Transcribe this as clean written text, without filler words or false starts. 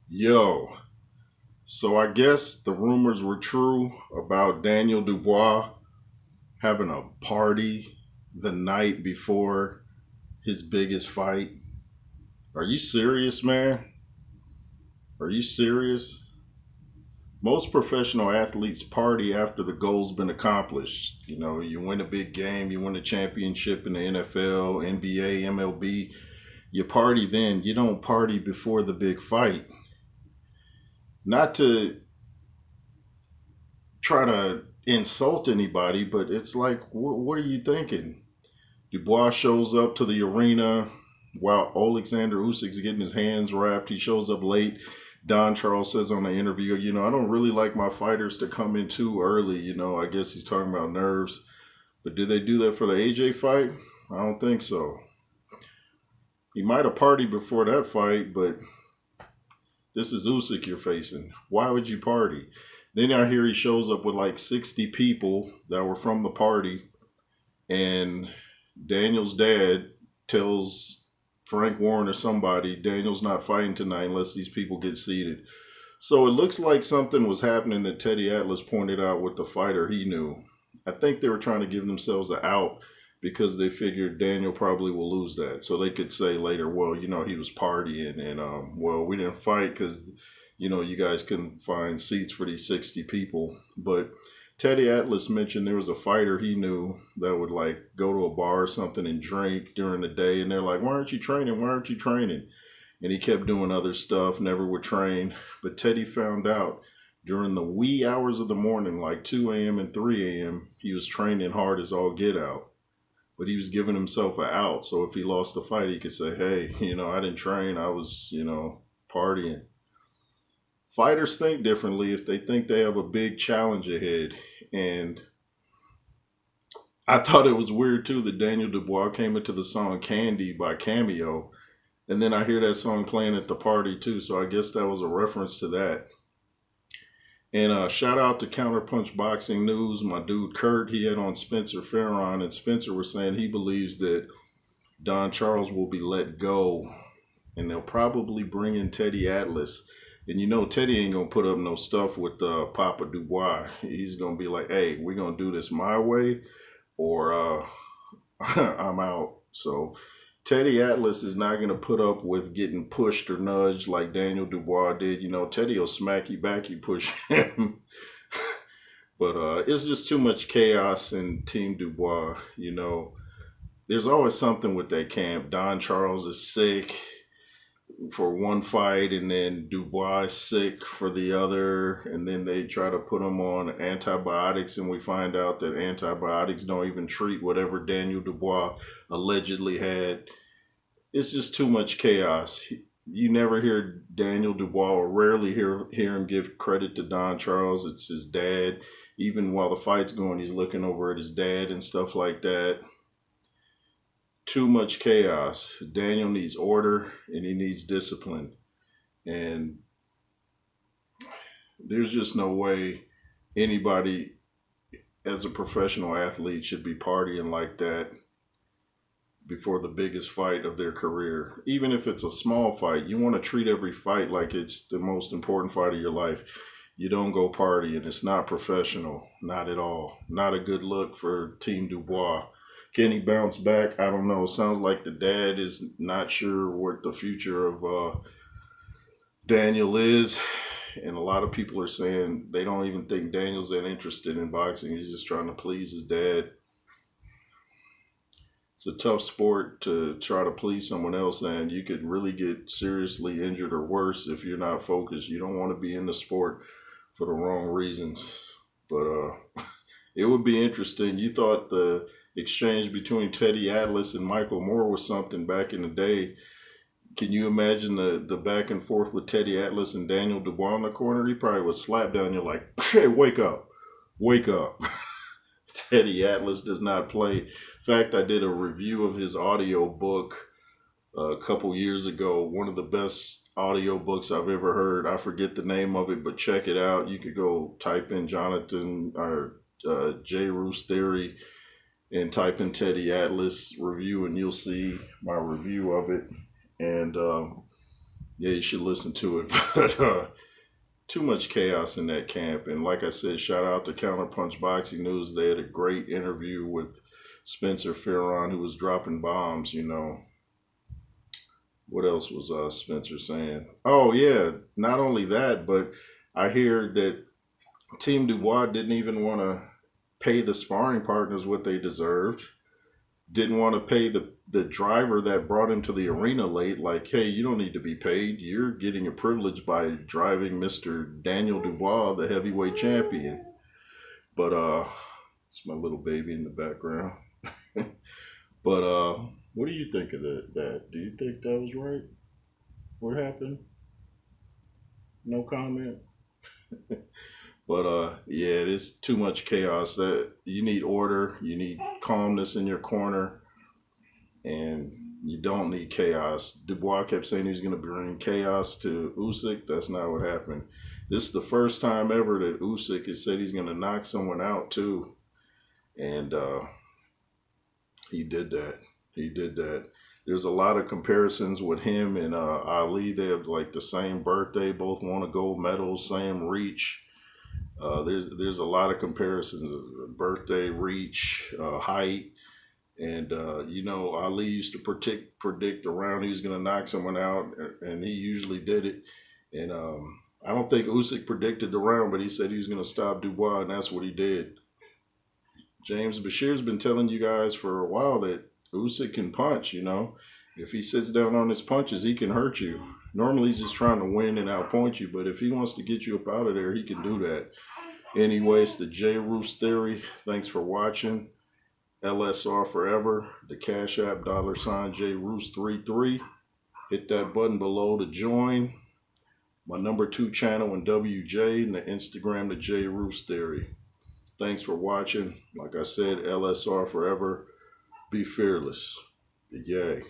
Yo, so I guess the rumors were true about Daniel Dubois having a party the night before his biggest fight. Are you serious, man? Are you serious? Most professional athletes party after the goal's been accomplished. You know, you win a big game, you win a championship in the NFL, NBA, MLB. You party then. You don't party before the big fight. Not to try to insult anybody, but it's like, what are you thinking? Dubois shows up to the arena while Alexander Usyk's getting his hands wrapped. He shows up late. Don Charles says on the interview, I don't really like my fighters to come in too early. I guess he's talking about nerves. But did they do that for the AJ fight? I don't think so. He might have partied before that fight, but this is Usyk you're facing. Why would you party? Then I hear he shows up with like 60 people that were from the party, and Daniel's dad tells Frank Warren or somebody, Daniel's not fighting tonight unless these people get seated. So it looks like something was happening that Teddy Atlas pointed out with the fighter he knew. I think they were trying to give themselves an out because they figured Daniel probably will lose that. So they could say later, well, he was partying and, well, we didn't fight because, you guys couldn't find seats for these 60 people. But Teddy Atlas mentioned there was a fighter he knew that would like go to a bar or something and drink during the day. And they're like, why aren't you training? Why aren't you training? And he kept doing other stuff, never would train. But Teddy found out during the wee hours of the morning, like 2 a.m. and 3 a.m., he was training hard as all get out. But he was giving himself an out. So if he lost the fight, he could say, hey, I didn't train. I was, partying. Fighters think differently if they think they have a big challenge ahead. And I thought it was weird too that Daniel Dubois came into the song Candy by Cameo. And then I hear that song playing at the party too. So I guess that was a reference to that. And shout out to Counterpunch Boxing News, my dude Kurt. He had on Spencer Farron, and Spencer was saying he believes that Don Charles will be let go, and they'll probably bring in Teddy Atlas. And Teddy ain't gonna put up no stuff with Papa Dubois. He's gonna be like, "Hey, we're gonna do this my way, or I'm out." So Teddy Atlas is not going to put up with getting pushed or nudged like Daniel Dubois did. Teddy will smack you back, you push him. But it's just too much chaos in Team Dubois. There's always something with that camp. Don Charles is sick for one fight, and then Dubois is sick for the other, and then they try to put him on antibiotics, and we find out that antibiotics don't even treat whatever Daniel Dubois allegedly had. It's just too much chaos. You never hear Daniel Dubois, or rarely hear him give credit to Don Charles. It's his dad. Even while the fight's going, he's looking over at his dad and stuff like that. Too much chaos. Daniel needs order and he needs discipline. And there's just no way anybody as a professional athlete should be partying like that before the biggest fight of their career. Even if it's a small fight, you want to treat every fight like it's the most important fight of your life. You don't go partying. It's not professional. Not at all. Not a good look for Team Dubois. Can he bounce back? I don't know. Sounds like the dad is not sure what the future of Daniel is. And a lot of people are saying they don't even think Daniel's that interested in boxing. He's just trying to please his dad. It's a tough sport to try to please someone else, and you could really get seriously injured or worse if you're not focused. You don't want to be in the sport for the wrong reasons. But it would be interesting. You thought the exchange between Teddy Atlas and Michael Moore was something back in the day. Can you imagine the back and forth with Teddy Atlas and Daniel Dubois in the corner? He probably would slap down you like, hey, wake up, wake up. Teddy Atlas does not play. In fact, I did a review of his audio book a couple years ago. One of the best audio books I've ever heard. I forget the name of it, but check it out. You could go type in Jonathan or J. Roos Theory and type in Teddy Atlas review, and you'll see my review of it. And Yeah, you should listen to it. But too much chaos in that camp. And like I said, shout out to Counterpunch Boxing News. They had a great interview with Spencer Fearon, who was dropping bombs. What else was Spencer saying? Oh yeah, not only that, but I hear that Team Dubois didn't even want to pay the sparring partners what they deserved. Didn't want to pay the driver that brought him to the arena late. Like, hey, you don't need to be paid. You're getting a privilege by driving Mr. Daniel Dubois, the heavyweight champion. But it's my little baby in the background. But what do you think of that? Do you think that was right? What happened? No comment. But yeah, there's too much chaos. That you need order, you need calmness in your corner, and you don't need chaos. Dubois kept saying he was going to bring chaos to Usyk. That's not what happened. This is the first time ever that Usyk has said he's going to knock someone out too, and he did that. He did that. There's a lot of comparisons with him and Ali. They have like the same birthday, both won a gold medal, same reach. There's a lot of comparisons: birthday, reach, height, and Ali used to predict the round he was going to knock someone out, and he usually did it. And I don't think Usyk predicted the round, but he said he was going to stop Dubois, and that's what he did. James Bashir's been telling you guys for a while that Usyk can punch. If he sits down on his punches, he can hurt you. Normally, he's just trying to win and outpoint you, but if he wants to get you up out of there, he can do that. Anyways, the J. Roos Theory. Thanks for watching. LSR forever. The Cash App $ J Roos 33. Hit that button below to join. My number 2 channel in WJ and the Instagram, the J. Roos Theory. Thanks for watching. Like I said, LSR forever. Be fearless. Yay.